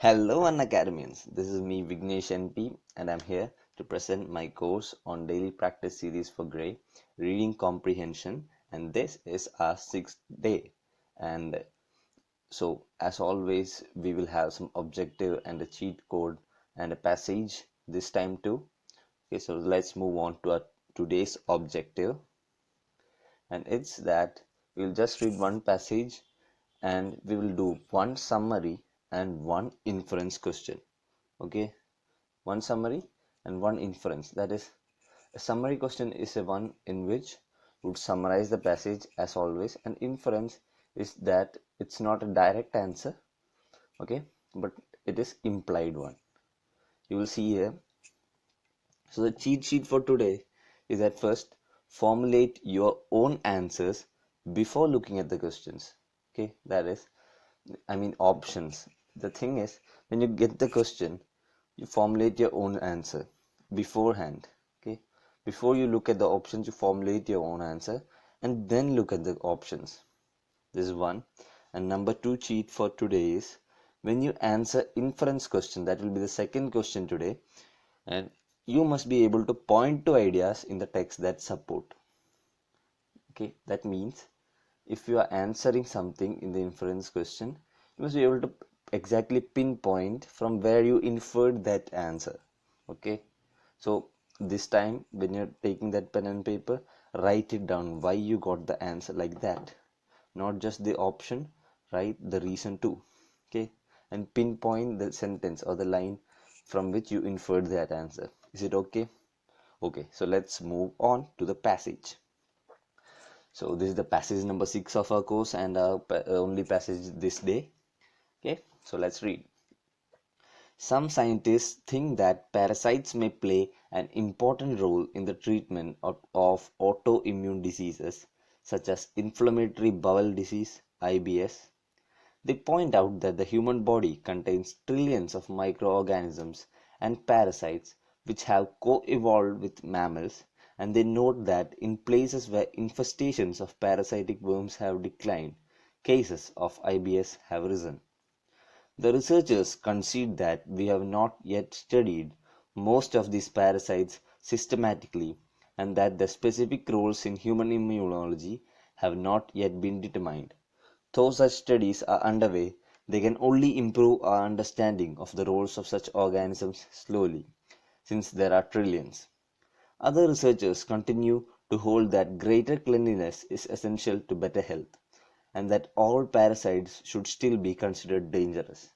Hello Unacademians, this is me Vignesh NP and I'm here to present my course on daily practice series for GRE Reading Comprehension, and this is our 6th day. And so as always we will have some objective and a cheat code and a passage this time too. Okay, so let's move on to our today's objective, and it's that we'll just read one passage and we will do one summary and one inference question. Okay, one summary and one inference. That is, a summary question is a one in which would summarize the passage as always, and inference is that it's not a direct answer, okay, but it is implied one. You will see here. So the cheat sheet for today is that first formulate your own answers before looking at the questions. Okay, that is, options. The thing is, when you get the question, you formulate your own answer beforehand. Okay, before you look at the options, you formulate your own answer and then look at the options. This is one. And number two cheat for today is, when you answer inference question, that will be the second question today, and you must be able to point to ideas in the text that support. Okay, that means if you are answering something in the inference question, you must be able to exactly pinpoint from where you inferred that answer. Okay, so this time when you're taking that pen and paper, write it down why you got the answer like that, not just the option, write the reason too. Okay, and pinpoint the sentence or the line from which you inferred that answer. Is it okay? Okay, so let's move on to the passage. So this is the passage number 6 of our course and our only passage this day. Okay, so let's read. Some scientists think that parasites may play an important role in the treatment of autoimmune diseases such as inflammatory bowel disease (IBS). They point out that the human body contains trillions of microorganisms and parasites which have co-evolved with mammals, and they note that in places where infestations of parasitic worms have declined, cases of IBS have risen. The researchers concede that we have not yet studied most of these parasites systematically, and that their specific roles in human immunology have not yet been determined. Though such studies are underway, they can only improve our understanding of the roles of such organisms slowly, since there are trillions. Other researchers continue to hold that greater cleanliness is essential to better health, and that all parasites should still be considered dangerous.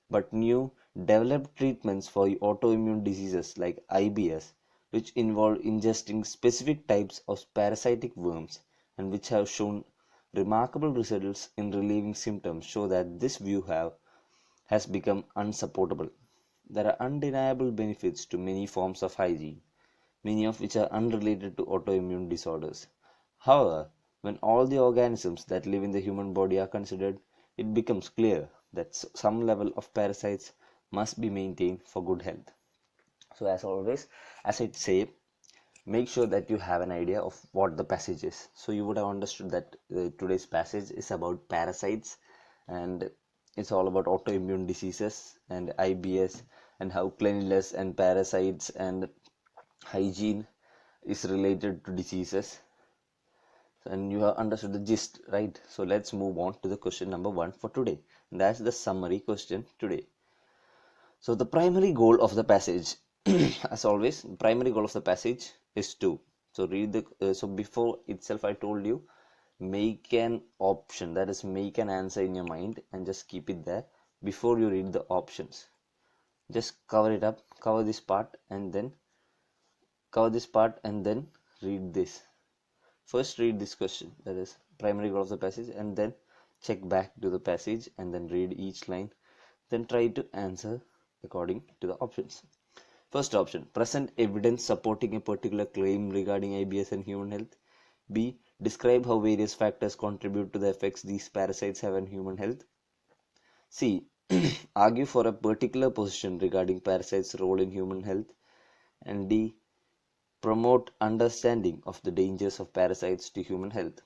But new, developed treatments for autoimmune diseases like IBS, which involve ingesting specific types of parasitic worms and which have shown remarkable results in relieving symptoms, show that this view has become unsupportable. There are undeniable benefits to many forms of hygiene, many of which are unrelated to autoimmune disorders. However, when all the organisms that live in the human body are considered, it becomes clear that some level of parasites must be maintained for good health. So, as always, as I say, make sure that you have an idea of what the passage is. So, you would have understood that today's passage is about parasites, and it's all about autoimmune diseases and IBS, and how cleanliness and parasites and hygiene is related to diseases, and you have understood the gist, right? So let's move on to the question number 1 for today, and that's the summary question today. So the primary goal of the passage as always, the primary goal of the passage is to, so read the so before itself I told you, make an option, that is, make an answer in your mind and just keep it there before you read the options. Just cover it up, cover this part and then read this. First read this question, that is primary goal of the passage, and then check back to the passage and then read each line, then try to answer according to the options. First option, present evidence supporting a particular claim regarding IBS and human health. B, describe how various factors contribute to the effects these parasites have on human health. C, argue for a particular position regarding parasites' role in human health. And D, promote understanding of the dangers of parasites to human health.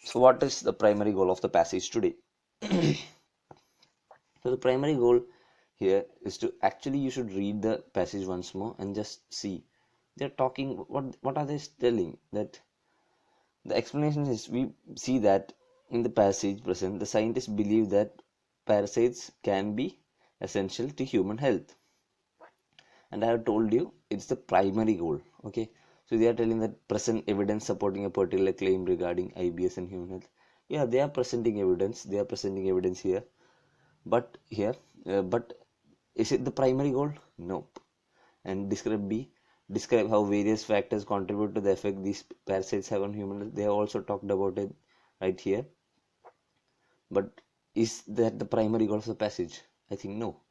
So what is the primary goal of the passage today? So the primary goal here is to actually, you should read the passage once more and just see they're talking, what are they telling. That the explanation is, we see that in the passage present, the scientists believe that parasites can be essential to human health, and I have told you it's the primary goal. Okay, so they are telling that present evidence supporting a particular claim regarding IBS and human health. Yeah, they are presenting evidence. They are presenting evidence here, but but is it the primary goal? Nope. And describe B. Describe how various factors contribute to the effect these parasites have on human health. They have also talked about it right here. But is that the primary goal of the passage? I think no.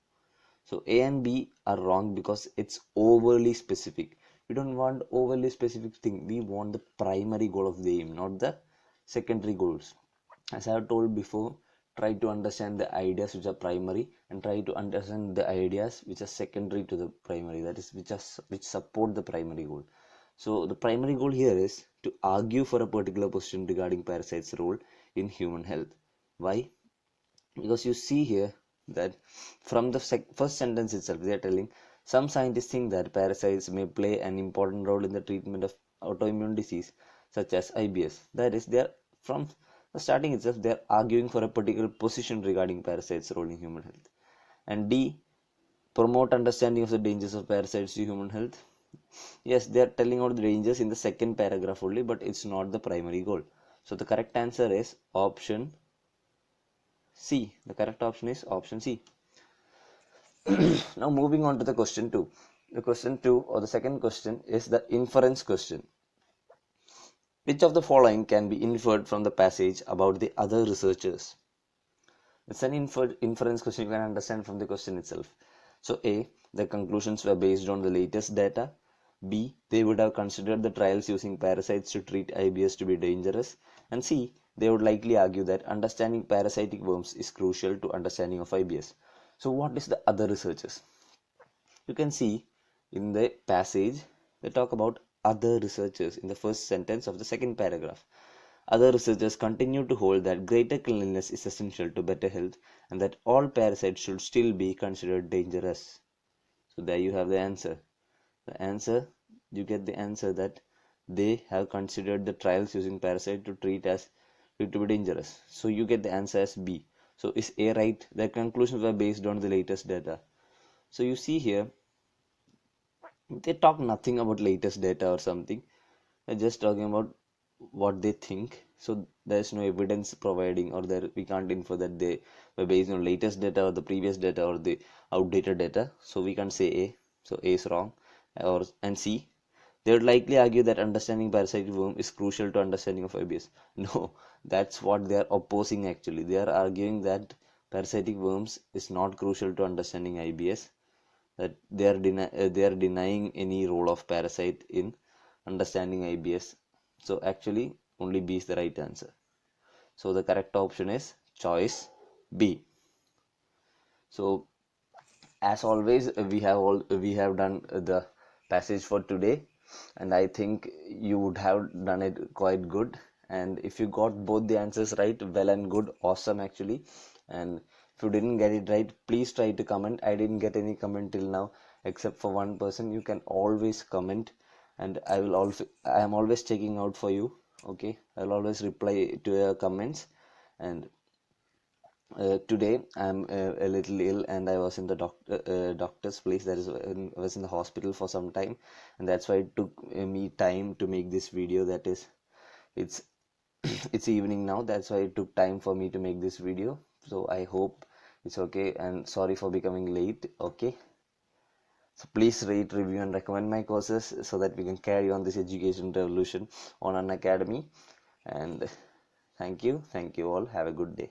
So A and B are wrong because it's overly specific. We don't want overly specific thing. We want the primary goal of the aim, not the secondary goals. As I have told before, try to understand the ideas which are primary and try to understand the ideas which are secondary to the primary, that is which support the primary goal. So the primary goal here is to argue for a particular position regarding parasites' role in human health. Why? Because you see here that from the first sentence itself, they are telling some scientists think that parasites may play an important role in the treatment of autoimmune disease such as IBS. That is, they are from the starting itself, they are arguing for a particular position regarding parasites' role in human health. And D, promote understanding of the dangers of parasites to human health. Yes, they are telling out the dangers in the second paragraph only, but it's not the primary goal. So the correct answer is option C. The correct option is option C. Now moving on to the question 2. The question 2, or the second question, is the inference question. Which of the following can be inferred from the passage about the other researchers? It's an inference question, you can understand from the question itself. So A, the conclusions were based on the latest data. B, they would have considered the trials using parasites to treat IBS to be dangerous. And C, they would likely argue that understanding parasitic worms is crucial to understanding of IBS. So what is the other researchers? You can see in the passage they talk about other researchers in the first sentence of the second paragraph. Other researchers continue to hold that greater cleanliness is essential to better health and that all parasites should still be considered dangerous. So there you have the answer. The answer, you get the answer that they have considered the trials using parasite to treat to be dangerous. So you get the answer as B. So is A right? Their conclusions were based on the latest data. So you see here, they talk nothing about latest data or something. They're just talking about what they think. So there's no evidence providing, or there we can't infer that they were based on latest data or the previous data or the outdated data. So we can't say A. So A is wrong. And C, they would likely argue that understanding parasitic worm is crucial to understanding of IBS. No, that's what they are opposing actually. They are arguing that parasitic worms is not crucial to understanding IBS, that they are denying any role of parasite in understanding IBS. So actually only B is the right answer. So the correct option is choice B. So as always, we have done the passage for today, and I think you would have done it quite good. And if you got both the answers right, well and good, awesome actually. And if you didn't get it right, please try to comment. I didn't get any comment till now except for one person. You can always comment, and I am always checking out for you. Okay, I'll always reply to your comments. And today I'm a little ill, and I was in the doctor's place. That is, I was in the hospital for some time, and that's why it took me time to make this video. That is, it's it's evening now. That's why it took time for me to make this video. So I hope it's okay, and sorry for becoming late. Okay, so please rate, review, and recommend my courses so that we can carry on this education revolution on Unacademy. And thank you all. Have a good day.